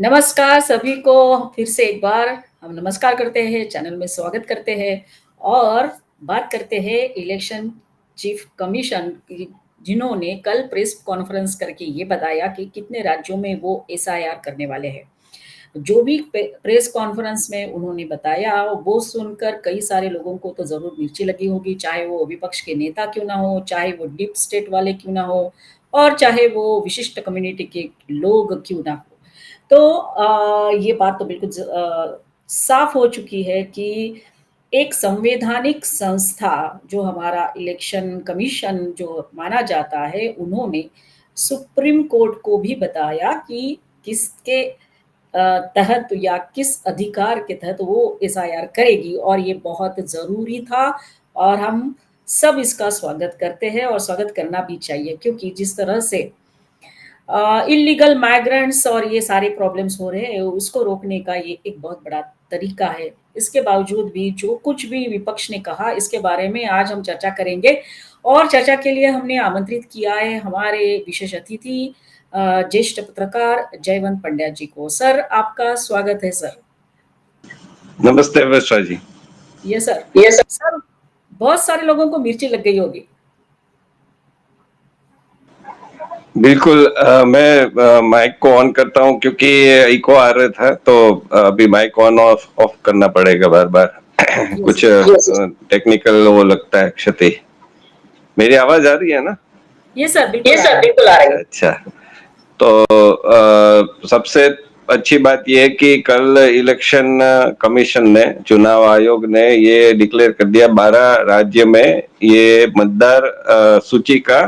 नमस्कार सभी को। फिर से एक बार हम नमस्कार करते हैं, चैनल में स्वागत करते हैं और बात करते हैं इलेक्शन चीफ कमीशन की, जिन्होंने कल प्रेस कॉन्फ्रेंस करके ये बताया कि कितने राज्यों में वो एसआईआर करने वाले हैं। जो भी प्रेस कॉन्फ्रेंस में उन्होंने बताया वो सुनकर कई सारे लोगों को तो ज़रूर मिर्ची लगी होगी, चाहे वो विपक्ष के नेता क्यों ना हो, चाहे वो डीप स्टेट वाले क्यों ना हो और चाहे वो विशिष्ट कम्युनिटी के लोग क्यों ना हो। तो ये बात तो बिल्कुल साफ हो चुकी है कि एक संवैधानिक संस्था जो हमारा इलेक्शन कमीशन जो माना जाता है, उन्होंने सुप्रीम कोर्ट को भी बताया कि किसके तहत या किस अधिकार के तहत वो एसआईआर करेगी और ये बहुत ज़रूरी था और हम सब इसका स्वागत करते हैं और स्वागत करना भी चाहिए, क्योंकि जिस तरह से इल्लीगल माइग्रेंट्स और ये सारे प्रॉब्लम्स हो रहे हैं, उसको रोकने का ये एक बहुत बड़ा तरीका है। इसके बावजूद भी जो कुछ भी विपक्ष ने कहा, इसके बारे में आज हम चर्चा करेंगे और चर्चा के लिए हमने आमंत्रित किया है हमारे विशेष अतिथि ज्येष्ठ पत्रकार जयवंत पंड्या जी को। सर, आपका स्वागत है सर। नमस्ते Varsha ji. Yes sir. Sir, बहुत सारे लोगों को मिर्ची लग गई होगी। बिल्कुल। मैं माइक को ऑन करता हूं क्योंकि इको आ रहा था, तो अभी माइक ऑन ऑफ करना पड़ेगा बार बार। कुछ टेक्निकल वो लगता है क्षति। मेरी आवाज आ रही है ना? यस सर, बिल्कुल आ रही है। अच्छा, तो सबसे अच्छी बात यह है कि कल इलेक्शन कमीशन ने, चुनाव आयोग ने ये डिक्लेयर कर दिया 12 राज्य में ये मतदार सूची का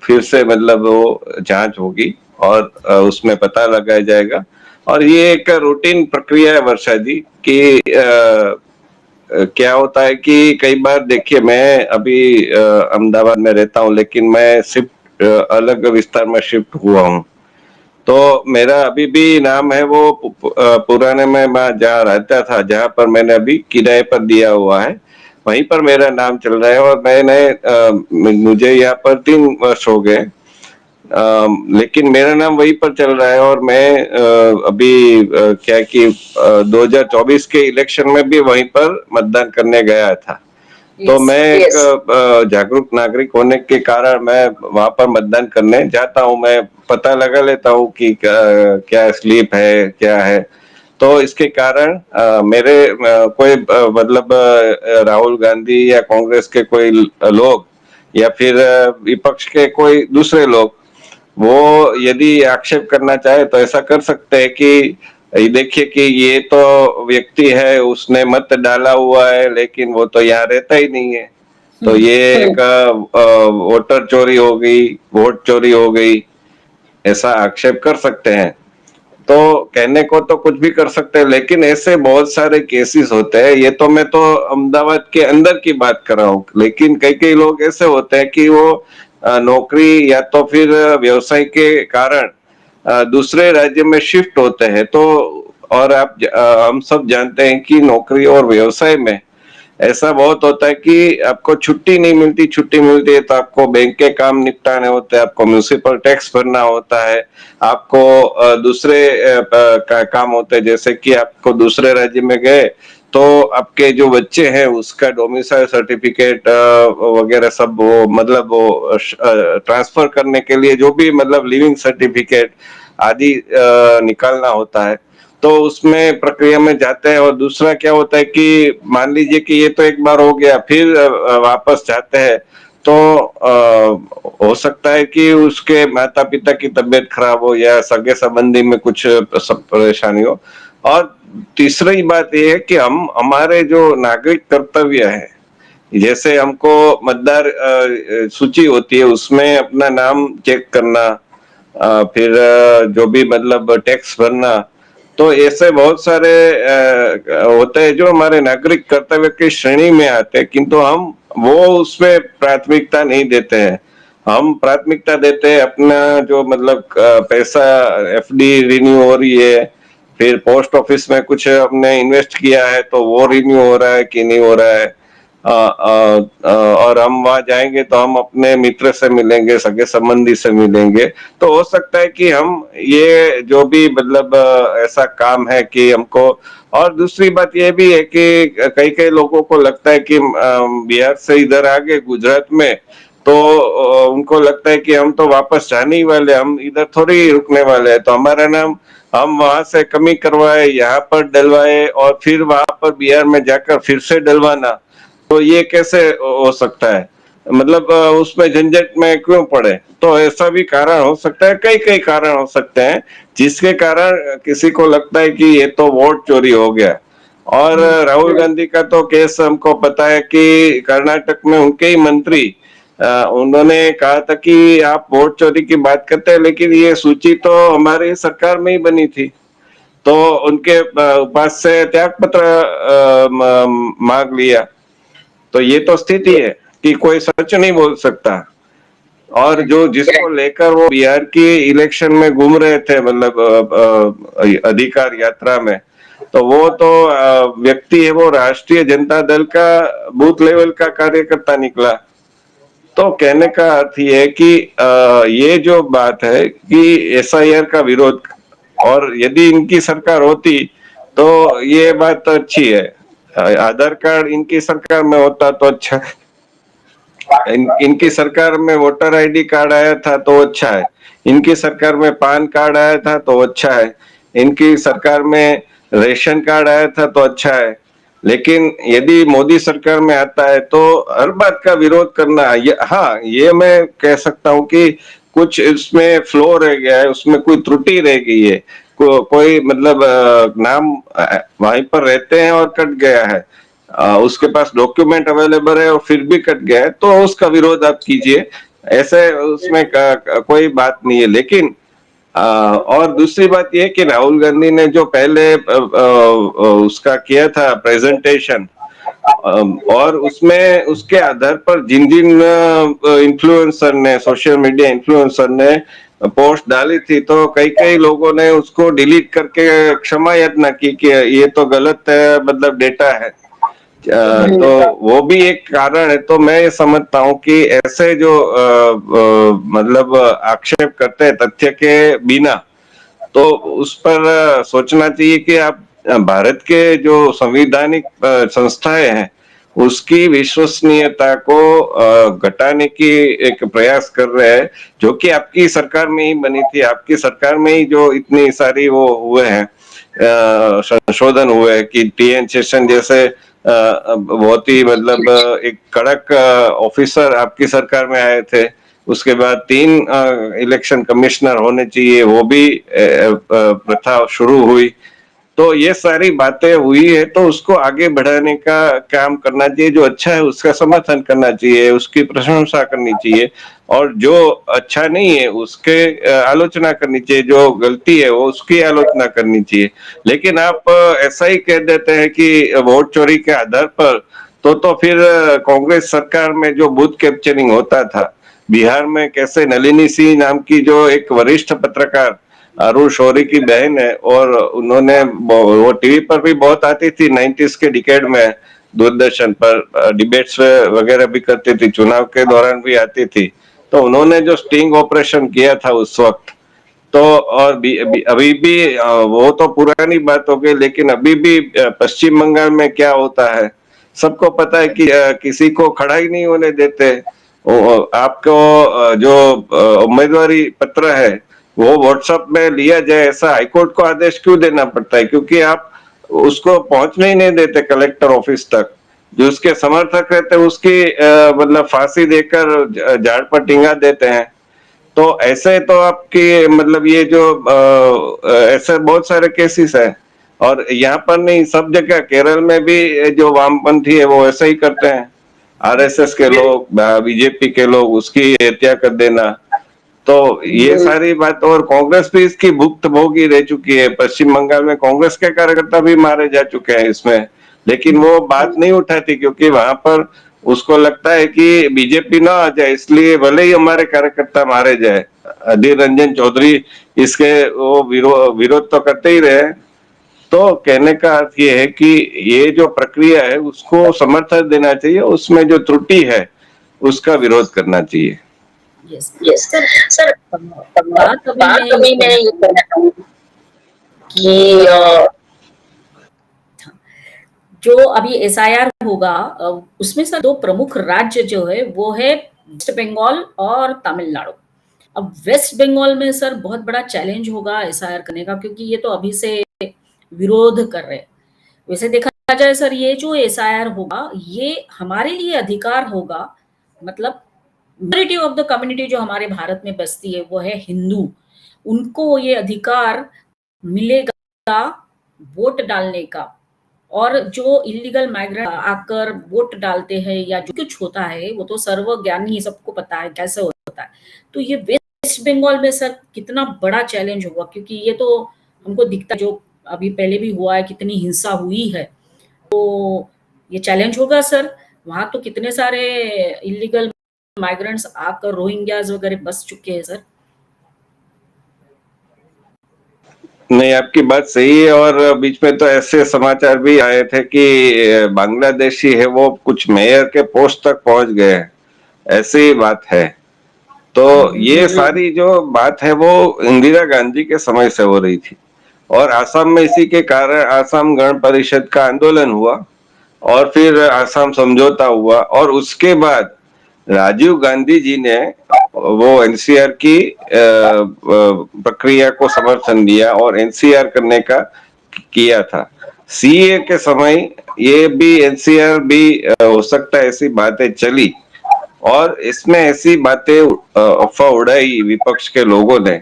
फिर से मतलब वो जांच होगी और उसमें पता लगाया जाएगा। और ये एक रूटीन प्रक्रिया है वर्षा जी कि क्या होता है कि कई बार देखिए, मैं अभी अहमदाबाद में रहता हूँ, लेकिन मैं शिफ्ट अलग विस्तार में शिफ्ट हुआ हूँ। तो मेरा अभी भी नाम है वो पुराने में मैं जहाँ रहता था, जहाँ पर मैंने अभी किराए पर दिया हुआ है, वहीं पर मेरा नाम चल रहा है। और मैंने मुझे यहाँ पर 3 वर्ष हो गए, लेकिन मेरा नाम वहीं पर चल रहा है। और मैं अभी क्या कि 2024 के इलेक्शन में भी वहीं पर मतदान करने गया था। तो मैं एक जागरूक नागरिक होने के कारण मैं वहां पर मतदान करने जाता हूँ। मैं पता लगा लेता हूँ कि क्या स्लिप है, क्या है। तो इसके कारण मेरे कोई मतलब राहुल गांधी या कांग्रेस के कोई लोग या फिर विपक्ष के कोई दूसरे लोग, वो यदि आक्षेप करना चाहे तो ऐसा कर सकते हैं कि देखिए कि ये तो व्यक्ति है, उसने मत डाला हुआ है, लेकिन वो तो यहाँ रहता ही नहीं है, तो ये एक वोटर चोरी हो गई, वोट चोरी हो गई, ऐसा आक्षेप कर सकते हैं। तो कहने को तो कुछ भी कर सकते हैं, लेकिन ऐसे बहुत सारे केसेस होते हैं। ये तो मैं तो अहमदाबाद के अंदर की बात कर रहा हूँ, लेकिन कई कई लोग ऐसे होते हैं कि वो नौकरी या तो फिर व्यवसाय के कारण दूसरे राज्य में शिफ्ट होते हैं। तो और हम सब जानते हैं कि नौकरी और व्यवसाय में ऐसा बहुत होता है कि आपको छुट्टी नहीं मिलती। छुट्टी मिलती है तो आपको बैंक के काम निपटाने होते हैं, आपको म्युनिसिपल टैक्स भरना होता है, आपको दूसरे काम होते हैं, जैसे कि आपको दूसरे राज्य में गए तो आपके जो बच्चे हैं उसका डोमिसाइल सर्टिफिकेट वगैरह सब वो मतलब वो ट्रांसफर करने के लिए जो भी मतलब लिविंग सर्टिफिकेट आदि निकालना होता है। तो उसमें प्रक्रिया में जाते हैं। और दूसरा क्या होता है कि मान लीजिए कि ये तो एक बार हो गया, फिर वापस जाते हैं तो हो सकता है कि उसके माता पिता की तबीयत खराब हो या सगे संबंधी में कुछ परेशानी हो। और तीसरी बात यह है कि हम हमारे जो नागरिक कर्तव्य है, जैसे हमको मतदार सूची होती है उसमें अपना नाम चेक करना, फिर जो भी मतलब टैक्स भरना, तो ऐसे बहुत सारे होते हैं जो हमारे नागरिक कर्तव्य की श्रेणी में आते हैं, किंतु हम वो उसमें प्राथमिकता नहीं देते हैं। हम प्राथमिकता देते हैं अपना जो मतलब पैसा एफडी रिन्यू हो रही है, फिर पोस्ट ऑफिस में कुछ हमने इन्वेस्ट किया है तो वो रिन्यू हो रहा है कि नहीं हो रहा है, और हम वहां जाएंगे तो हम अपने मित्र से मिलेंगे, सगे संबंधी से मिलेंगे। तो हो सकता है कि हम ये जो भी मतलब ऐसा काम है कि हमको, और दूसरी बात ये भी है कि कई कई लोगों को लगता है कि बिहार से इधर आ गए गुजरात में तो उनको लगता है कि हम तो वापस जाने ही वाले, हम इधर थोड़ी रुकने वाले हैं, तो हमारा नाम हम वहां से कमी करवाए, यहाँ पर डलवाए और फिर वहां पर बिहार में जाकर फिर से डलवाना, तो ये कैसे हो सकता है? मतलब उसमें झंझट में क्यों पड़े? तो ऐसा भी कारण हो सकता है, कई कई कारण हो सकते हैं जिसके कारण किसी को लगता है कि ये तो वोट चोरी हो गया। और राहुल गांधी का तो केस हमको पता है कि कर्नाटक में उनके ही मंत्री उन्होंने कहा था कि आप वोट चोरी की बात करते हैं, लेकिन ये सूची तो हमारी सरकार में ही बनी थी। तो उनके पास से त्याग पत्र मांग लिया। तो ये तो स्थिति है कि कोई सच नहीं बोल सकता। और जो जिसको लेकर वो बिहार की इलेक्शन में घूम रहे थे, मतलब अधिकार यात्रा में, तो वो तो व्यक्ति है, वो राष्ट्रीय जनता दल का बूथ लेवल का कार्यकर्ता निकला। तो कहने का अर्थ ये है कि ये जो बात है कि एसआईआर का विरोध, और यदि इनकी सरकार होती तो ये बात अच्छी है। आधार कार्ड इनकी सरकार में होता तो अच्छा, इनकी सरकार में वोटर आईडी कार्ड आया था तो अच्छा है, इनकी सरकार में पान कार्ड आया था तो अच्छा है, इनकी सरकार में रेशन कार्ड आया था तो अच्छा है। लेकिन यदि मोदी सरकार में आता है तो हर बात का विरोध करना, हाँ ये मैं कह सकता हूँ कि कुछ इसमें फ्लो रह गया है, उसमें कोई त्रुटि रह गई है, कोई मतलब नाम वहीं पर रहते हैं और कट गया है, उसके पास डॉक्यूमेंट अवेलेबल है और फिर भी कट गया है, तो उसका विरोध आप कीजिए, ऐसे उसमें कोई बात नहीं है। लेकिन और दूसरी बात यह कि राहुल गांधी ने जो पहले उसका किया था प्रेजेंटेशन, और उसमें उसके आधार पर जिन जिन इन्फ्लुएंसर ने, सोशल मीडिया इन्फ्लुएंसर ने पोस्ट डाली थी, तो कई कई लोगों ने उसको डिलीट करके क्षमा याचना की कि ये तो गलत है, मतलब डेटा है। तो वो भी एक कारण है। तो मैं ये समझता हूँ कि ऐसे जो मतलब आक्षेप करते हैं तथ्य के बिना, तो उस पर सोचना चाहिए कि आप भारत के जो संवैधानिक संस्थाएं हैं उसकी विश्वसनीयता को घटाने की एक प्रयास कर रहे हैं, जो कि आपकी सरकार में ही बनी थी, आपकी सरकार में ही जो इतनी सारी वो हुए हैं संशोधन हुए हैं कि टीएन शेषन जैसे बहुत ही मतलब एक कड़क ऑफिसर आपकी सरकार में आए थे। उसके बाद 3 इलेक्शन कमिश्नर होने चाहिए, वो भी प्रथा शुरू हुई। तो ये सारी बातें हुई है, तो उसको आगे बढ़ाने का काम करना चाहिए, जो अच्छा है उसका समर्थन करना चाहिए, उसकी प्रशंसा करनी चाहिए, और जो अच्छा नहीं है उसके आलोचना करनी चाहिए, जो गलती है वो उसकी आलोचना करनी चाहिए। लेकिन आप ऐसा ही कह देते हैं कि वोट चोरी के आधार पर, तो फिर कांग्रेस सरकार में जो बूथ कैप्चरिंग होता था बिहार में, कैसे नलिनी सिंह नाम की जो एक वरिष्ठ पत्रकार अरुण शौरी की बहन है, और उन्होंने वो टीवी पर भी बहुत आती थी 90s के डिकेड में, दूरदर्शन पर डिबेट्स वगैरह भी करती थी, चुनाव के दौरान भी आती थी। तो उन्होंने जो स्टिंग ऑपरेशन किया था उस वक्त, तो और अभी भी वो तो पुरानी बात हो गई, लेकिन अभी भी पश्चिम बंगाल में क्या होता है सबको पता है कि किसी को खड़ा ही नहीं होने देते। आपको जो उम्मीदवारी पत्र है वो व्हाट्सएप में लिया जाए, ऐसा हाईकोर्ट को आदेश क्यों देना पड़ता है? क्योंकि आप उसको पहुंचने ही नहीं देते कलेक्टर ऑफिस तक। जो उसके समर्थक रहते हैं उसकी मतलब फांसी देकर झाड़ पर टींगा देते हैं। तो ऐसे तो आपकी मतलब ये जो ऐसे बहुत सारे केसेस हैं, और यहाँ पर नहीं, सब जगह केरल में भी जो वामपंथी है वो ऐसा ही करते हैं, आरएसएस के लोग, बीजेपी के लोग, उसकी हत्या कर देना। तो ये सारी बात, और कांग्रेस भी इसकी भुक्त भोगी रह चुकी है, पश्चिम बंगाल में कांग्रेस के कार्यकर्ता भी मारे जा चुके हैं इसमें, लेकिन वो बात नहीं उठाती क्योंकि वहां पर उसको लगता है कि बीजेपी ना आ जाए, इसलिए भले ही हमारे कार्यकर्ता मारे जाए। अधीर रंजन चौधरी इसके वो विरोध तो करते ही रहे। तो कहने का अर्थ ये है कि ये जो प्रक्रिया है उसको समर्थन देना चाहिए, उसमें जो त्रुटि है उसका विरोध करना चाहिए। Yes yes sir. सर, अ, बात अभी मैं बात ये अभी मैं करना ये कहना चाहूंगी कि कि जो अभी एसआईआर होगा, उसमें सर दो प्रमुख राज्य जो है वो है वेस्ट बंगाल और तमिलनाडु। अब वेस्ट बंगाल में सर बहुत बड़ा चैलेंज होगा एसआईआर करने का, क्योंकि ये तो अभी से विरोध कर रहे हैं। वैसे देखा जाए सर, ये जो एसआईआर होगा ये हमारे लिए अधिकार होगा। मतलब मेजॉरिटी ऑफ द कम्युनिटी जो हमारे भारत में बसती है वो है हिंदू, उनको ये अधिकार मिलेगा वोट डालने का। और जो इलीगल माइग्रेंट आकर वोट डालते हैं या जो कुछ होता है वो तो सर्वज्ञानी, सबको पता है कैसे होता है। तो ये वेस्ट बंगाल में सर कितना बड़ा चैलेंज होगा, क्योंकि ये तो हमको दिखता है जो अभी पहले भी हुआ है, कितनी हिंसा हुई है। तो ये चैलेंज होगा सर। वहां तो कितने सारे इलीगल माइग्रेंट्स आकर रोहिंग्याज वगैरह बस चुके हैं सर। नहीं, आपकी बात सही है। और बीच में तो ऐसे समाचार भी आए थे कि बांग्लादेशी है वो कुछ मेयर के पोस्ट तक पहुंच गए हैं, ऐसी बात है। तो ये सारी जो बात है वो इंदिरा गांधी के समय से हो रही थी, और आसाम में इसी के कारण आसाम गण परिषद का आंदोलन हुआ, और फिर आसाम समझौता हुआ, और उसके बाद राजीव गांधी जी ने वो एनसीआर की प्रक्रिया को समर्थन दिया और एनसीआर करने का किया था। सीए के समय ये भी एनसीआर भी हो सकता है, ऐसी बातें चली, और इसमें ऐसी बातें अफवाह उड़ाई विपक्ष के लोगों ने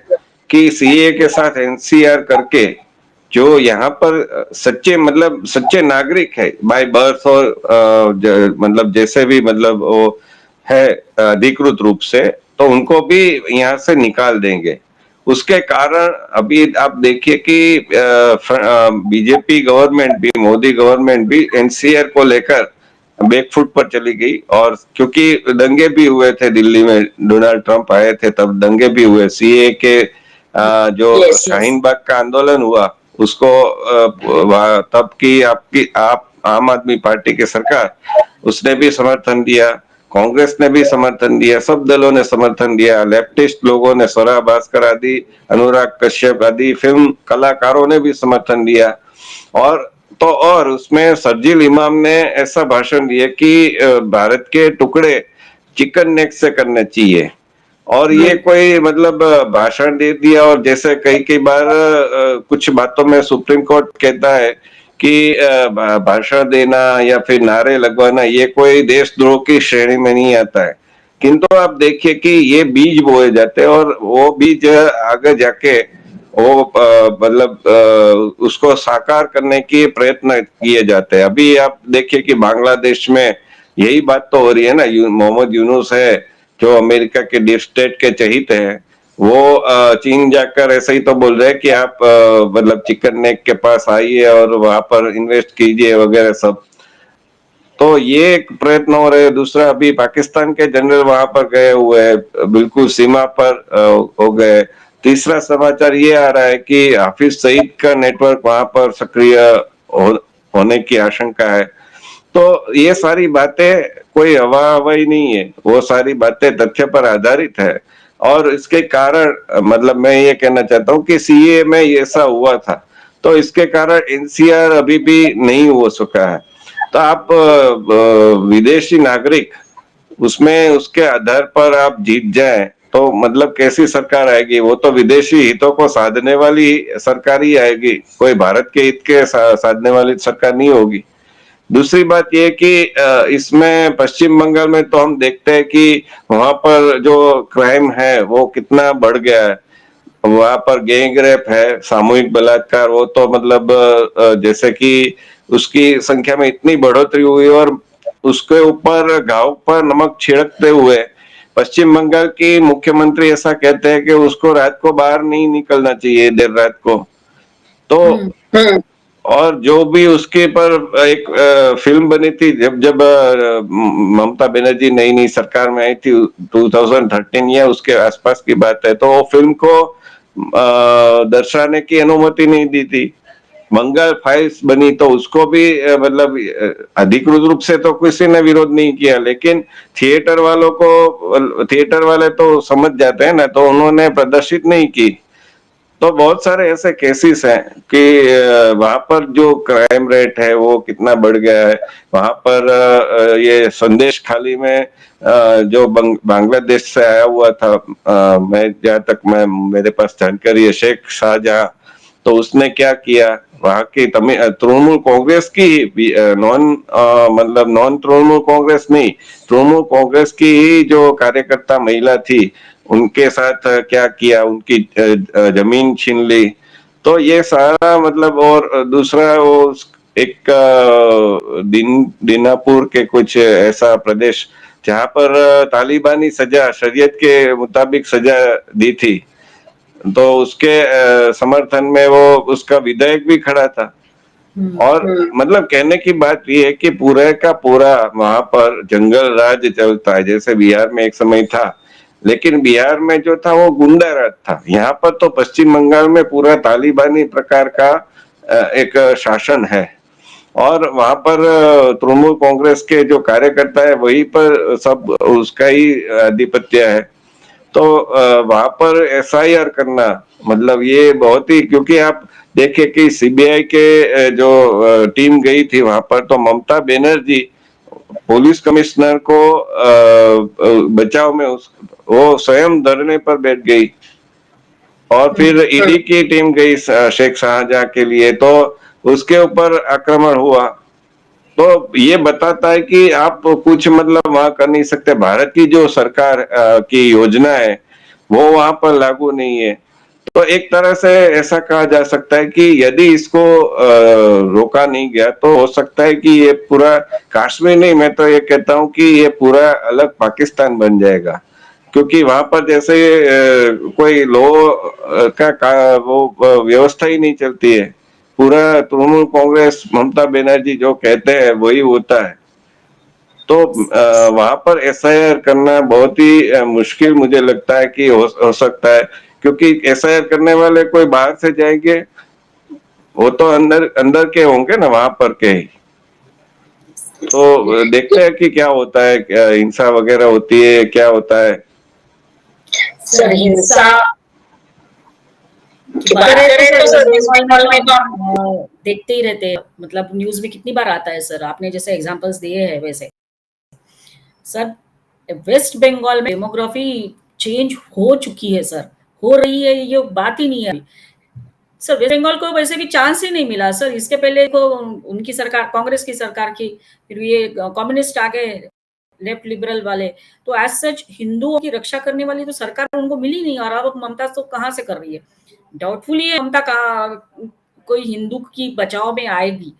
कि सीए के साथ एनसीआर करके जो यहाँ पर सच्चे मतलब सच्चे नागरिक है बाय बर्थ, और मतलब जैसे भी मतलब वो है अधिकृत रूप से, तो उनको भी यहाँ से निकाल देंगे। उसके कारण अभी आप देखिए कि बीजेपी गवर्नमेंट भी, मोदी गवर्नमेंट भी एनसीआर को लेकर बैकफुट पर चली गई। और क्योंकि दंगे भी हुए थे दिल्ली में, डोनाल्ड ट्रंप आए थे तब दंगे भी हुए, सीए के जो शाहीन बाग का आंदोलन हुआ उसको तब की आपकी आप आम आदमी पार्टी की सरकार, उसने भी समर्थन दिया, कांग्रेस ने भी समर्थन दिया, सब दलों ने समर्थन दिया, लेफ्टिस्ट लोगों ने, स्वरा भास्कर आदि, अनुराग कश्यप आदि फिल्म कलाकारों ने भी समर्थन दिया। और उसमें शर्जील इमाम ने ऐसा भाषण दिया कि भारत के टुकड़े चिकन नेक से करने चाहिए। और ये कोई मतलब भाषण दे दिया, और जैसे कई कई बार कुछ बातों में सुप्रीम कोर्ट कहता है कि भाषण देना या फिर नारे लगवाना ये कोई देशद्रोह की श्रेणी में नहीं आता है। किंतु आप देखिए कि ये बीज बोए जाते हैं, और वो बीज आगे जाके वो मतलब उसको साकार करने के प्रयत्न किए जाते हैं। अभी आप देखिए कि बांग्लादेश में यही बात तो हो रही है ना। मोहम्मद यूनुस है जो अमेरिका के डीप स्टेट के चहीते हैं, वो चीन जाकर ऐसे ही तो बोल रहे हैं कि आप मतलब चिकन नेक के पास आइए और वहां पर इन्वेस्ट कीजिए वगैरह सब। तो ये एक प्रयत्न हो रहे हैं। दूसरा, अभी पाकिस्तान के जनरल वहां पर गए हुए हैं, बिल्कुल सीमा पर हो गए। तीसरा समाचार ये आ रहा है कि हाफिज सईद का नेटवर्क वहां पर सक्रिय होने की आशंका है। तो ये सारी बातें कोई हवा हवाई नहीं है, वो सारी बातें तथ्य पर आधारित है। और इसके कारण मतलब मैं ये कहना चाहता हूँ कि सीए में ऐसा हुआ था, तो इसके कारण एनसीआर अभी भी नहीं हो सका है। तो आप विदेशी नागरिक उसमें उसके आधार पर आप जीत जाए तो मतलब कैसी सरकार आएगी? वो तो विदेशी हितों को साधने वाली सरकार ही आएगी, कोई भारत के हित के साधने वाली सरकार नहीं होगी। दूसरी बात ये कि इसमें पश्चिम बंगाल में तो हम देखते हैं कि वहां पर जो क्राइम है वो कितना बढ़ गया है। वहां पर गैंग रेप है, सामूहिक बलात्कार, वो तो मतलब जैसे कि उसकी संख्या में इतनी बढ़ोतरी हुई, और उसके ऊपर घाव पर नमक छिड़कते हुए पश्चिम बंगाल की मुख्यमंत्री ऐसा कहते हैं कि उसको रात को बाहर नहीं निकलना चाहिए, देर रात को। तो और जो भी उसके पर एक फिल्म बनी थी जब जब ममता बनर्जी नई नई सरकार में आई थी, 2013 या उसके आसपास की बात है, तो वो फिल्म को दर्शाने की अनुमति नहीं दी थी। बंगाल फाइल्स बनी तो उसको भी मतलब अधिकृत रूप से तो किसी ने विरोध नहीं किया, लेकिन थिएटर वाले तो समझ जाते हैं ना, तो उन्होंने प्रदर्शित नहीं की। तो बहुत सारे ऐसे केसेस हैं कि वहां पर जो क्राइम रेट है वो कितना बढ़ गया है। वहां पर ये संदेश खाली में जो बांग्लादेश से आया हुआ था, मैं जहां तक मैं मेरे पास जानकारी है, शेख शाहजहां, तो उसने क्या किया, वहां की तृणमूल कांग्रेस की मतलब नॉन तृणमूल कांग्रेस नहीं, तृणमूल कांग्रेस की ही जो कार्यकर्ता महिला थी, उनके साथ क्या किया, उनकी जमीन छीन ली। तो ये सारा मतलब, और दूसरा वो एक दीनापुर के कुछ ऐसा प्रदेश जहां पर तालिबानी सजा, शरीयत के मुताबिक सजा दी थी, तो उसके समर्थन में वो उसका विधायक भी खड़ा था। और मतलब कहने की बात ये है कि पूरे का पूरा वहां पर जंगल राज चलता है, जैसे बिहार में एक समय था, लेकिन बिहार में जो था वो गुंडा राज था। यहाँ पर तो पश्चिम बंगाल में पूरा तालिबानी प्रकार का एक शासन है, और वहां पर तृणमूल कांग्रेस के जो कार्यकर्ता है वही पर सब उसका ही आधिपत्य है। तो वहां पर एफआईआर करना, मतलब ये बहुत ही, क्योंकि आप देखिए कि सीबीआई के जो टीम गई थी वहां पर, तो ममता बनर्जी पुलिस कमिश्नर को बचाव में वो स्वयं धरने पर बैठ गई, और फिर ईडी की टीम गई शेख शाहजहां के लिए, तो उसके ऊपर आक्रमण हुआ। तो ये बताता है कि आप कुछ मतलब वहां कर नहीं सकते। भारत की जो सरकार की योजना है वो वहां पर लागू नहीं है। तो एक तरह से ऐसा कहा जा सकता है कि यदि इसको रोका नहीं गया तो हो सकता है कि ये पूरा कश्मीर नहीं, मैं तो ये कहता हूँ कि ये पूरा अलग पाकिस्तान बन जाएगा, क्योंकि वहां पर जैसे कोई वो व्यवस्था ही नहीं चलती है। पूरा तृणमूल कांग्रेस, ममता बनर्जी जो कहते हैं वही होता है। तो वहां पर एसआईआर करना बहुत ही मुश्किल मुझे लगता है कि हो सकता है, क्योंकि एसआईआर करने वाले कोई बाहर से जाएंगे, वो तो अंदर अंदर के होंगे ना वहां पर के ही। तो देखते हैं कि क्या होता है, क्या हिंसा वगैरह होती है, क्या होता है। सर हिंसा की बात करें तो सर वेस्ट बंगाल में तो हम देखते ही रहते हैं, मतलब न्यूज में कितनी बार आता है सर, आपने जैसे एग्जांपल्स दिए हैं वैसे सर वेस्ट बंगाल में डेमोग्राफी चेंज हो चुकी है सर, हो रही है, ये बात ही नहीं है अभी। सर वेस्ट बंगाल को वैसे भी चांस ही नहीं मिला सर, इसके पहले को उनकी सरकार, कांग्रेस की सरकार की, फिर ये कम्युनिस्ट आ गए, लेफ्ट लिबरल वाले, तो एज सच हिंदुओं की रक्षा करने वाली तो सरकार उनको मिली नहीं, और अब ममता तो कहाँ से कर रही है, डाउटफुल है ममता का कोई हिंदू की बचाव में आएगी।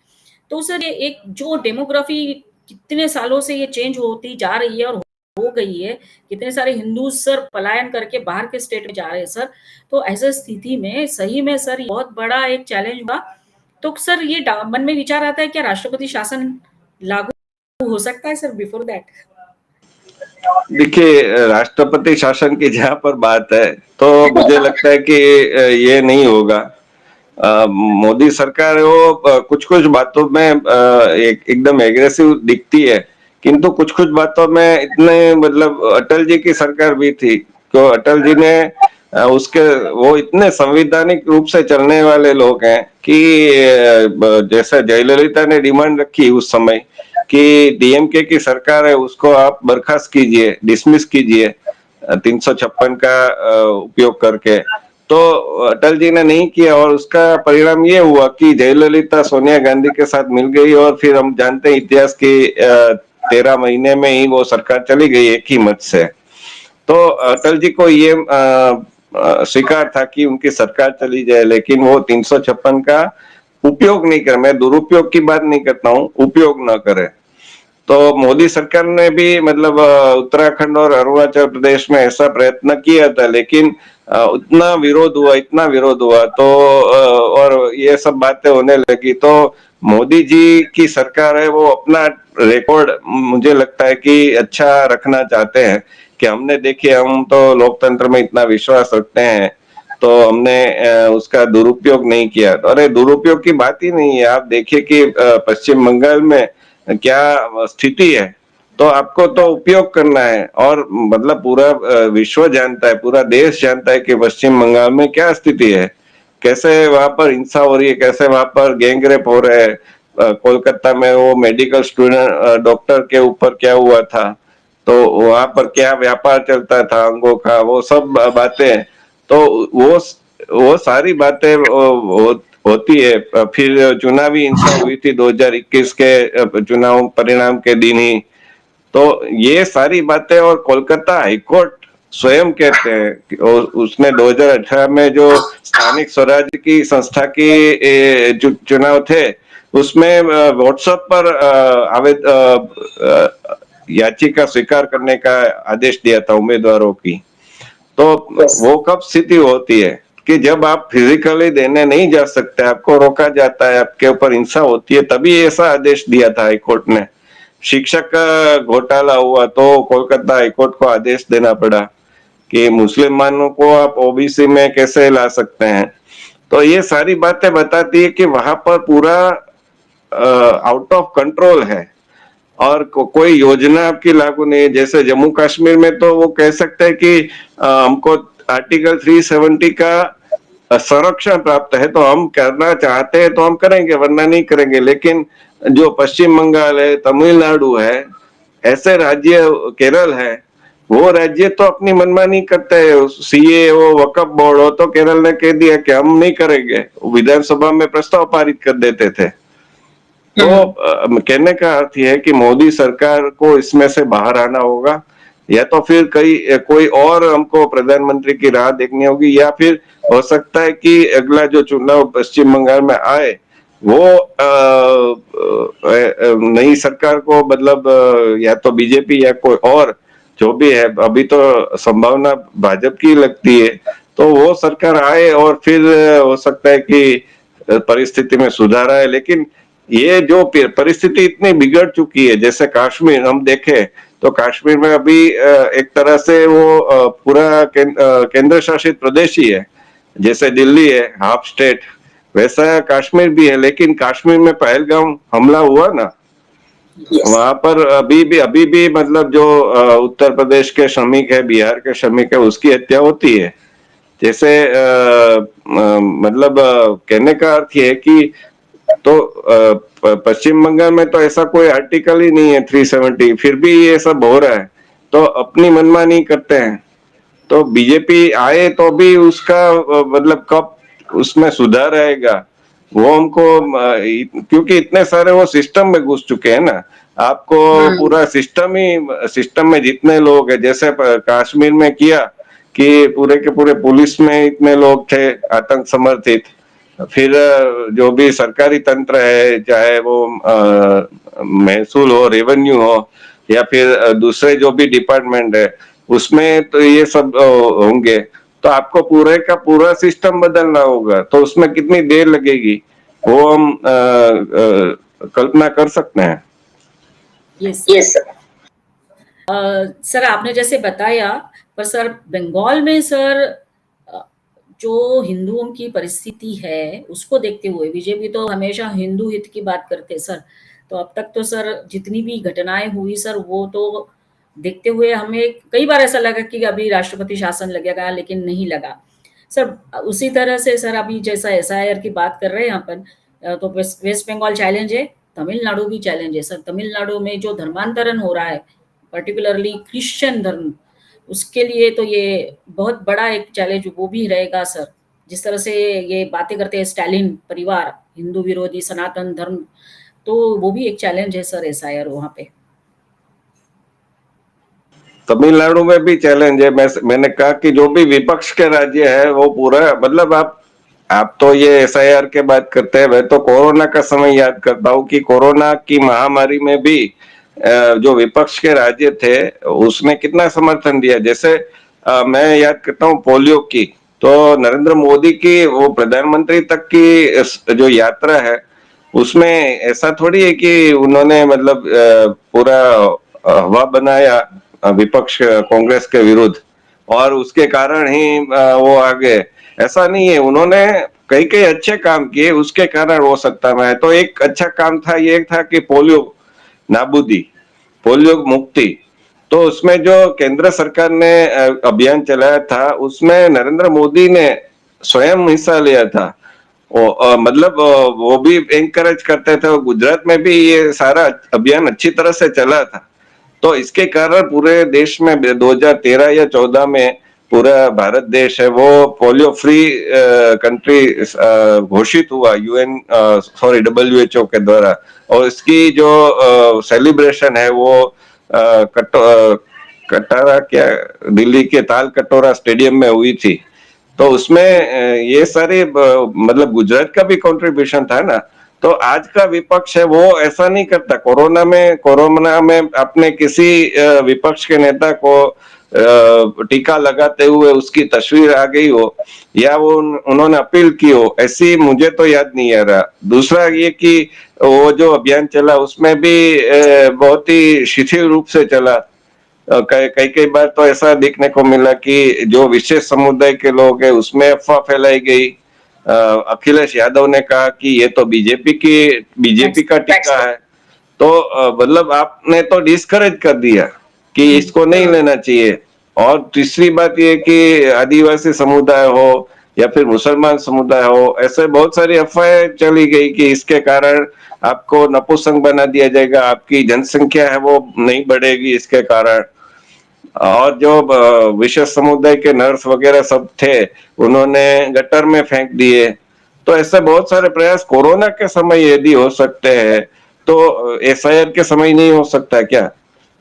तो सर ये एक जो डेमोग्राफी कितने सालों से ये चेंज होती जा रही है और हो गई है, कितने सारे हिंदू सर पलायन करके बाहर के स्टेट में जा रहे हैं सर, तो ऐसे स्थिति में सही में सर बहुत बड़ा एक चैलेंज हुआ। तो सर ये मन में विचार आता है क्या राष्ट्रपति शासन लागू हो सकता है सर बिफोर दैट? देखिए, राष्ट्रपति शासन की जहां पर बात है तो मुझे लगता है कि ये नहीं होगा। मोदी सरकार है वो कुछ कुछ बातों में एकदम एग्रेसिव दिखती है, किंतु कुछ कुछ बातों में इतने, मतलब अटल जी की सरकार भी थी, तो अटल जी ने उसके वो इतने संवैधानिक रूप से चलने वाले लोग हैं कि जैसे जयललिता ने डिमांड रखी उस समय कि डीएमके की सरकार है उसको आप बर्खास्त कीजिए, डिसमिस कीजिए 356 का उपयोग करके, तो अटल जी ने नहीं किया, और उसका परिणाम ये हुआ कि जयललिता सोनिया गांधी के साथ मिल गई, और फिर हम जानते हैं इतिहास की 13 महीने में ही वो सरकार चली गई एक ही मत से। तो अटल जी को ये स्वीकार था कि उनकी सरकार चली जाए, लेकिन वो 356 का उपयोग नहीं करे, मैं दुरुपयोग की बात नहीं करता हूँ, उपयोग ना करे। तो मोदी सरकार ने भी मतलब उत्तराखंड और अरुणाचल प्रदेश में ऐसा प्रयत्न किया था, लेकिन उतना विरोध हुआ, इतना विरोध हुआ, तो और ये सब बातें होने लगी, तो मोदी जी की सरकार है वो अपना रिकॉर्ड मुझे लगता है कि अच्छा रखना चाहते हैं कि हमने देखिए, हम तो लोकतंत्र में इतना विश्वास रखते हैं, तो हमने उसका दुरुपयोग नहीं किया। अरे दुरुपयोग की बात ही नहीं है। आप देखिए कि पश्चिम बंगाल में क्या स्थिति है, तो आपको तो उपयोग करना है। और मतलब पूरा विश्व जानता है, पूरा देश जानता है कि पश्चिम बंगाल में क्या स्थिति है, कैसे वहां पर हिंसा हो रही है, कैसे वहां पर गैंगरेप हो रहे हैं। कोलकाता में वो मेडिकल स्टूडेंट डॉक्टर के ऊपर क्या हुआ था, तो वहां पर क्या व्यापार चलता था अंगों का, वो सब बातें। तो वो सारी बातें होती है। फिर चुनावी हिंसा हुई थी 2021 के चुनाव परिणाम के दिन ही। तो ये सारी बातें, और कोलकाता हाईकोर्ट स्वयं कहते हैं कि उसने 2018 में जो स्थानिक स्वराज की संस्था की चुनाव थे, उसमें व्हाट्सएप पर याचिका स्वीकार करने का आदेश दिया था उम्मीदवारों की। तो वो कब स्थिति होती है कि जब आप फिजिकली देने नहीं जा सकते, आपको रोका जाता है, आपके ऊपर हिंसा होती है, तभी ऐसा आदेश दिया था हाईकोर्ट ने। शिक्षक का घोटाला हुआ तो कोलकाता हाईकोर्ट को आदेश देना पड़ा कि मुसलमानों को आप ओबीसी में कैसे ला सकते हैं। तो ये सारी बातें बताती है कि वहां पर पूरा आउट ऑफ कंट्रोल है, और कोई योजना आपकी लागू नहीं है। जैसे जम्मू कश्मीर में तो वो कह सकते हैं कि हमको आर्टिकल 370 का संरक्षण प्राप्त है, तो हम करना चाहते हैं तो हम करेंगे, वरना नहीं करेंगे। लेकिन जो पश्चिम बंगाल है, तमिलनाडु है, ऐसे राज्य, केरल है, वो राज्य तो अपनी मनमानी करते हैं। सीए हो, वक्फ बोर्ड हो, तो केरल ने कह दिया कि हम नहीं करेंगे, विधानसभा में प्रस्ताव पारित कर देते थे। तो कहने का अर्थ यह है कि मोदी सरकार को इसमें से बाहर आना होगा, या तो फिर कोई और हमको प्रधानमंत्री की राह देखनी होगी, या फिर हो सकता है कि अगला जो चुनाव पश्चिम बंगाल में आए वो नई सरकार को, मतलब या तो बीजेपी या कोई और जो भी है, अभी तो संभावना भाजपा की लगती है, तो वो सरकार आए और फिर हो सकता है कि परिस्थिति में सुधार आए। लेकिन ये जो परिस्थिति इतनी बिगड़ चुकी है, जैसे कश्मीर हम देखें तो कश्मीर में अभी एक तरह से वो पूरा केंद्र शासित प्रदेश ही है। जैसे दिल्ली है हाफ स्टेट, वैसा कश्मीर भी है। लेकिन कश्मीर में पहलगाम हमला हुआ ना, वहां पर अभी भी मतलब जो उत्तर प्रदेश के श्रमिक है, बिहार के श्रमिक है, उसकी हत्या होती है। जैसे मतलब कहने का अर्थ ये है कि तो पश्चिम बंगाल में तो ऐसा कोई आर्टिकल ही नहीं है 370, फिर भी ये सब हो रहा है। तो अपनी मनमानी करते हैं। तो बीजेपी आए तो भी उसका मतलब कब उसमें सुधार आएगा, वो हमको क्योंकि इतने सारे वो सिस्टम में घुस चुके हैं ना। आपको पूरा सिस्टम में जितने लोग हैं, जैसे कश्मीर में किया कि पूरे के पूरे पुलिस में इतने लोग थे आतंक समर्थित। फिर जो भी सरकारी तंत्र है, चाहे वो महसूल हो, रेवेन्यू हो, या फिर दूसरे जो भी डिपार्टमेंट है, उसमें तो ये सब होंगे। तो आपको पूरे का पूरा सिस्टम बदलना होगा, तो उसमें कितनी देर लगेगी वो हम कल्पना कर सकते हैं। Yes sir. सर आपने जैसे बताया, पर सर बंगाल में सर जो हिंदुओं की परिस्थिति है उसको देखते हुए बीजेपी तो हमेशा हिंदू हित की बात करते हैं सर। तो अब तक तो सर जितनी भी घटनाएं हुई सर, वो तो देखते हुए हमें कई बार ऐसा लगा कि अभी राष्ट्रपति शासन लगेगा, लेकिन नहीं लगा सर। उसी तरह से सर अभी जैसा एसआईआर की बात कर रहे हैं अपन, तो वेस्ट बंगाल चैलेंज है, तमिलनाडु भी चैलेंज है सर। तमिलनाडु में जो धर्मांतरण हो रहा है, पर्टिकुलरली क्रिश्चियन धर्म, उसके लिए तो ये बहुत बड़ा एक चैलेंज वो भी रहेगा सर। जिस तरह से ये बातें करते हैं स्टालिन परिवार, हिंदू विरोधी सनातन धर्म, तो वो भी एक चैलेंज है सर एसआईआर वहां पे। तमिलनाडु में भी चैलेंज है। मैंने कहा कि जो भी विपक्ष के राज्य है वो पूरा, मतलब आप तो ये एसआईआर के बात करते हैं, मैं तो कोरोना का समय याद करता हूँ कि कोरोना की महामारी में भी जो विपक्ष के राज्य थे उसने कितना समर्थन दिया। जैसे मैं याद करता हूँ पोलियो की, तो नरेंद्र मोदी की वो प्रधानमंत्री तक की जो यात्रा है, उसमें ऐसा थोड़ी है कि उन्होंने मतलब पूरा हवा बनाया विपक्ष कांग्रेस के विरुद्ध, और उसके कारण ही वो आ गए। ऐसा नहीं है, उन्होंने कई कई अच्छे काम किए, उसके कारण वो सत्ता में है। तो एक अच्छा काम था, ये था कि पोलियो नाबूदी, पोलियो मुक्ति। तो उसमें जो केंद्र सरकार ने अभियान चलाया था, उसमें नरेंद्र मोदी ने स्वयं हिस्सा लिया था। मतलब वो भी एनकरेज करते थे, और गुजरात में भी ये सारा अभियान अच्छी तरह से चला था। तो इसके कारण पूरे देश में 2013 या 14 में पूरा भारत देश है वो पोलियो फ्री कंट्री घोषित हुआ, यूएन सॉरी WHO के द्वारा। और इसकी जो सेलिब्रेशन है वो कटारा क्या, दिल्ली के ताल कटोरा स्टेडियम में हुई थी। तो उसमें ये सारे मतलब गुजरात का भी कंट्रीब्यूशन था ना। तो आज का विपक्ष है वो ऐसा नहीं करता। कोरोना में आपने किसी विपक्ष के नेता को टीका लगाते हुए उसकी तस्वीर आ गई हो, या वो उन्होंने अपील की हो, ऐसी मुझे तो याद नहीं आ रहा। दूसरा ये कि वो जो अभियान चला उसमें भी बहुत ही शिथिल रूप से चला। कई कई कई बार तो ऐसा देखने को मिला कि जो विशेष समुदाय के लोग हैं उसमें अफवाह फैलाई गई। अखिलेश यादव ने कहा कि ये तो बीजेपी का टीका है। तो मतलब आपने तो डिस्करेज कर दिया कि इसको नहीं लेना चाहिए। और तीसरी बात ये कि आदिवासी समुदाय हो या फिर मुसलमान समुदाय हो, ऐसे बहुत सारी अफवाहें चली गई कि इसके कारण आपको नपुंसक बना दिया जाएगा, आपकी जनसंख्या है वो नहीं बढ़ेगी इसके कारण। और जो विशेष समुदाय के नर्स वगैरह सब थे, उन्होंने गटर में फेंक दिए। तो ऐसे बहुत सारे प्रयास कोरोना के समय यदि हो सकते हैं, तो एसआईआर के समय नहीं हो सकता क्या?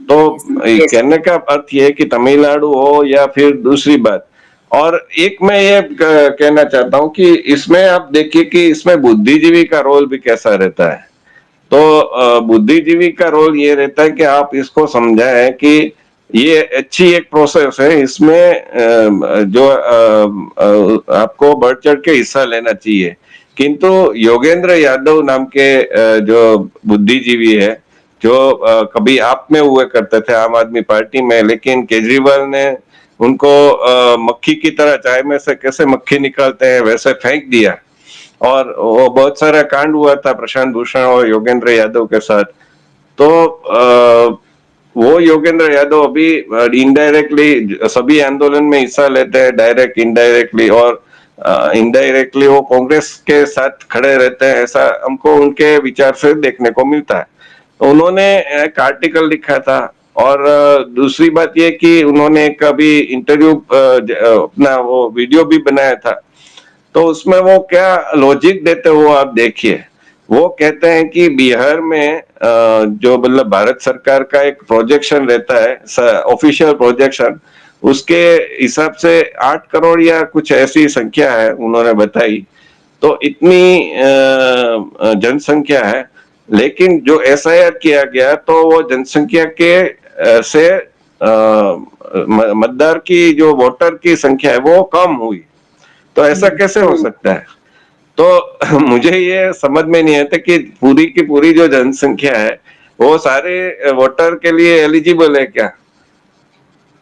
तो कहने का अर्थ ये है कि तमिलनाडु हो या फिर दूसरी बात। और एक मैं ये कहना चाहता हूँ कि इसमें आप देखिए कि इसमें बुद्धिजीवी का रोल भी कैसा रहता है। तो बुद्धिजीवी का रोल ये रहता है कि आप इसको समझाएं कि ये अच्छी एक प्रोसेस है, इसमें जो आपको बढ़ चढ़ के हिस्सा लेना चाहिए। किंतु योगेंद्र यादव नाम के जो बुद्धिजीवी है, जो कभी आप में हुए करते थे आम आदमी पार्टी में, लेकिन केजरीवाल ने उनको मक्खी की तरह, चाय में से कैसे मक्खी निकालते हैं वैसे फेंक दिया। और वो बहुत सारा कांड हुआ था प्रशांत भूषण और योगेंद्र यादव के साथ। तो वो योगेंद्र यादव अभी इनडायरेक्टली सभी आंदोलन में हिस्सा लेते हैं, डायरेक्ट इनडायरेक्टली। और इनडायरेक्टली वो कांग्रेस के साथ खड़े रहते हैं, ऐसा हमको उनके विचार से देखने को मिलता है। उन्होंने एक आर्टिकल लिखा था। और दूसरी बात ये कि उन्होंने एक अभी इंटरव्यू अपना वो वीडियो भी बनाया था। तो उसमें वो क्या लॉजिक देते हो आप देखिए। वो कहते हैं कि बिहार में जो मतलब भारत सरकार का एक प्रोजेक्शन रहता है, ऑफिशियल प्रोजेक्शन, उसके हिसाब से 8 करोड़ या कुछ ऐसी संख्या है उन्होंने बताई। तो इतनी जनसंख्या है। लेकिन जो एसआईआर किया गया तो वो जनसंख्या के से मतदार की जो वोटर की संख्या है वो कम हुई। तो ऐसा कैसे हो सकता है? तो मुझे ये समझ में नहीं आता कि पूरी की पूरी जो जनसंख्या है वो सारे वोटर के लिए एलिजिबल है क्या?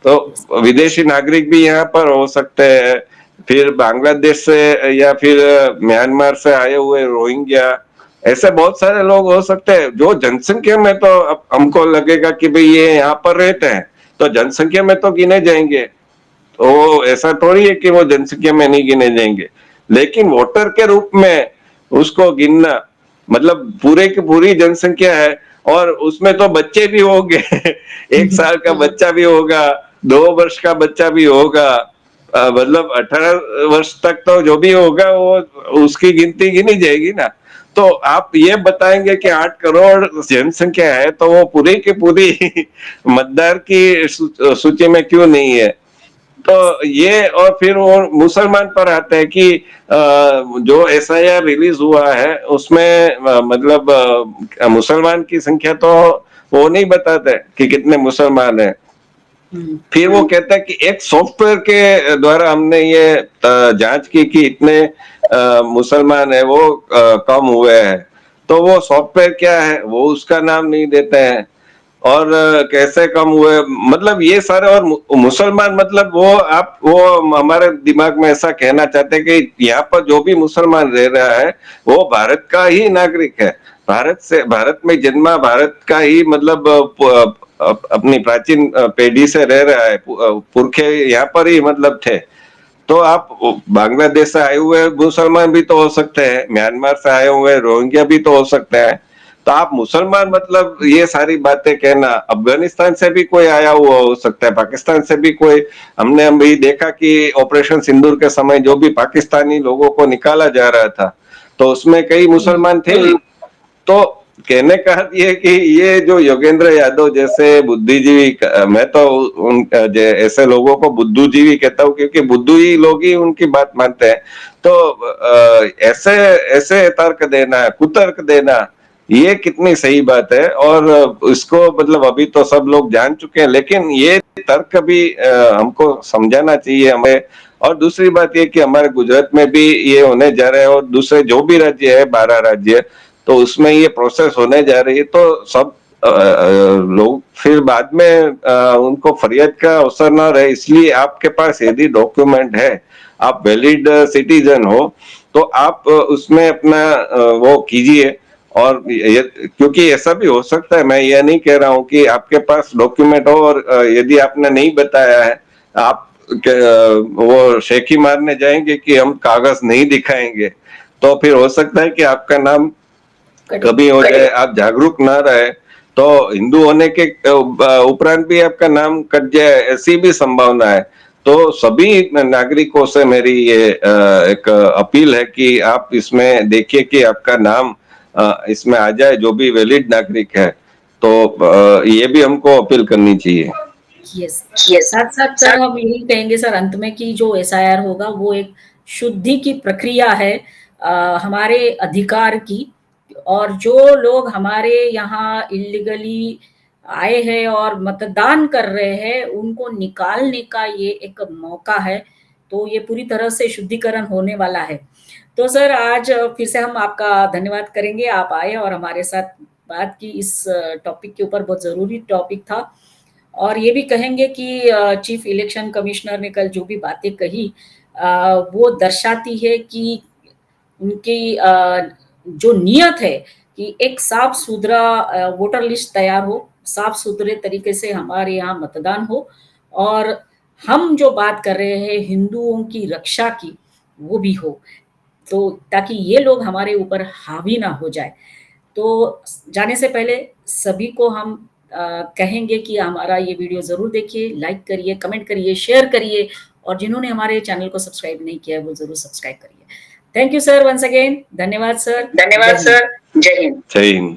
तो विदेशी नागरिक भी यहाँ पर हो सकते हैं, फिर बांग्लादेश से या फिर म्यांमार से आए हुए रोहिंग्या, ऐसे बहुत सारे लोग हो सकते हैं जो जनसंख्या में तो हमको लगेगा कि भाई ये यहाँ पर रहते हैं, तो जनसंख्या में तो गिने जाएंगे। तो ऐसा थोड़ी है कि वो जनसंख्या में नहीं गिने जाएंगे। लेकिन वोटर के रूप में उसको गिनना, मतलब पूरे की पूरी जनसंख्या है और उसमें तो बच्चे भी होंगे 1 साल का बच्चा भी होगा, 2 वर्ष का बच्चा भी होगा, मतलब 18 वर्ष तक तो जो भी होगा वो उसकी गिनती गिनी जाएगी ना। तो आप ये बताएंगे कि 8 करोड़ जनसंख्या है तो वो पूरी की पूरी मतदार की सूची में क्यों नहीं है? तो ये, और फिर वो मुसलमान पर आते हैं कि जो एसआईआर रिलीज हुआ है उसमें मतलब मुसलमान की संख्या तो वो नहीं बताते कि कितने मुसलमान हैं। फिर वो कहता है कि एक सॉफ्टवेयर के द्वारा हमने ये जांच की कि इतने मुसलमान है वो कम हुए हैं। तो वो सॉफ्टवेयर क्या है वो उसका नाम नहीं देते हैं। और कैसे कम हुए, मतलब ये सारे। और मुसलमान, मतलब वो हमारे दिमाग में ऐसा कहना चाहते हैं कि यहाँ पर जो भी मुसलमान रह रहा है वो भारत का ही नागरिक है, भारत में जन्मा, भारत का ही, मतलब अपनी प्राचीन पीढ़ी से रह रहा है, पुरखे यहाँ पर ही मतलब थे। तो आप बांग्लादेश से आए हुए मुसलमान भी तो हो सकते हैं, म्यांमार से आए हुए रोहिंग्या भी तो हो सकते हैं। तो आप मुसलमान, मतलब ये सारी बातें कहना, अफगानिस्तान से भी कोई आया हुआ हो सकता है, पाकिस्तान से भी कोई। हमने अभी देखा कि ऑपरेशन सिंदूर के समय जो भी पाकिस्तानी लोगों को निकाला जा रहा था, तो उसमें कई मुसलमान थे। तो कहने का अर्थ ये कि ये जो योगेंद्र यादव जैसे बुद्धिजीवी, मैं तो ऐसे लोगों को बुद्धिजीवी कहता हूँ, क्योंकि बुद्धू ही लोग ही उनकी बात मानते हैं। तो ऐसे ऐसे तर्क देना, कुतर्क देना, ये कितनी सही बात है। और इसको मतलब अभी तो सब लोग जान चुके हैं, लेकिन ये तर्क भी हमको समझाना चाहिए हमें। और दूसरी बात ये कि हमारे गुजरात में भी ये होने जा रहा है, और दूसरे जो भी राज्य है, 12 राज्य, तो उसमें ये प्रोसेस होने जा रही है। तो सब लोग फिर बाद में उनको फरियाद का अवसर ना रहे, इसलिए आपके पास यदि डॉक्यूमेंट है, आप वैलिड सिटीजन हो, तो आप उसमें अपना वो कीजिए। और क्योंकि ऐसा भी हो सकता है, मैं ये नहीं कह रहा हूं कि आपके पास डॉक्यूमेंट हो और यदि आपने नहीं बताया है, आप वो शेखी मारने जाएंगे कि हम कागज नहीं दिखाएंगे, तो फिर हो सकता है कि आपका नाम कभी हो जाए, आप जागरूक ना रहे, तो हिंदू होने के उपरांत भी आपका नाम कट जाए, ऐसी भी संभावना है। तो सभी नागरिकों से मेरी ये एक अपील है कि आप इसमें देखिए कि आपका नाम इसमें आ जाए, जो भी वैलिड नागरिक है। तो ये भी हमको अपील करनी चाहिए। यस, साथ-साथ सर हम यही कहेंगे सर अंत में कि जो एसआईआर होगा वो एक शुद्धि की प्रक्रिया है हमारे अधिकार की। और जो लोग हमारे यहाँ इल्लीगली आए हैं और मतदान कर रहे हैं, उनको निकालने का ये एक मौका है। तो ये पूरी तरह से शुद्धिकरण होने वाला है। तो सर आज फिर से हम आपका धन्यवाद करेंगे, आप आए और हमारे साथ बात की इस टॉपिक के ऊपर, बहुत ज़रूरी टॉपिक था। और ये भी कहेंगे कि चीफ इलेक्शन कमिश्नर ने कल जो भी बातें कही वो दर्शाती है कि उनकी जो नियत है कि एक साफ-सुथरा वोटर लिस्ट तैयार हो, साफ-सुथरे तरीके से हमारे यहाँ मतदान हो और हम जो बात कर रहे हैं हिंदुओं की रक्षा की, वो भी हो। तो ताकि ये लोग हमारे ऊपर हावी ना हो जाए। तो जाने से पहले सभी को हम कहेंगे कि हमारा ये वीडियो ज़रूर देखिए, लाइक करिए, कमेंट करिए, शेयर करिए और जिन्होंने हमारे चैनल को सब्सक्राइब नहीं किया है, वो ज़रूर सब्सक्राइब करिए। Thank you sir once again. धन्यवाद सर। धन्यवाद जय हिंद। सर। जय हिंद। जय हिंद।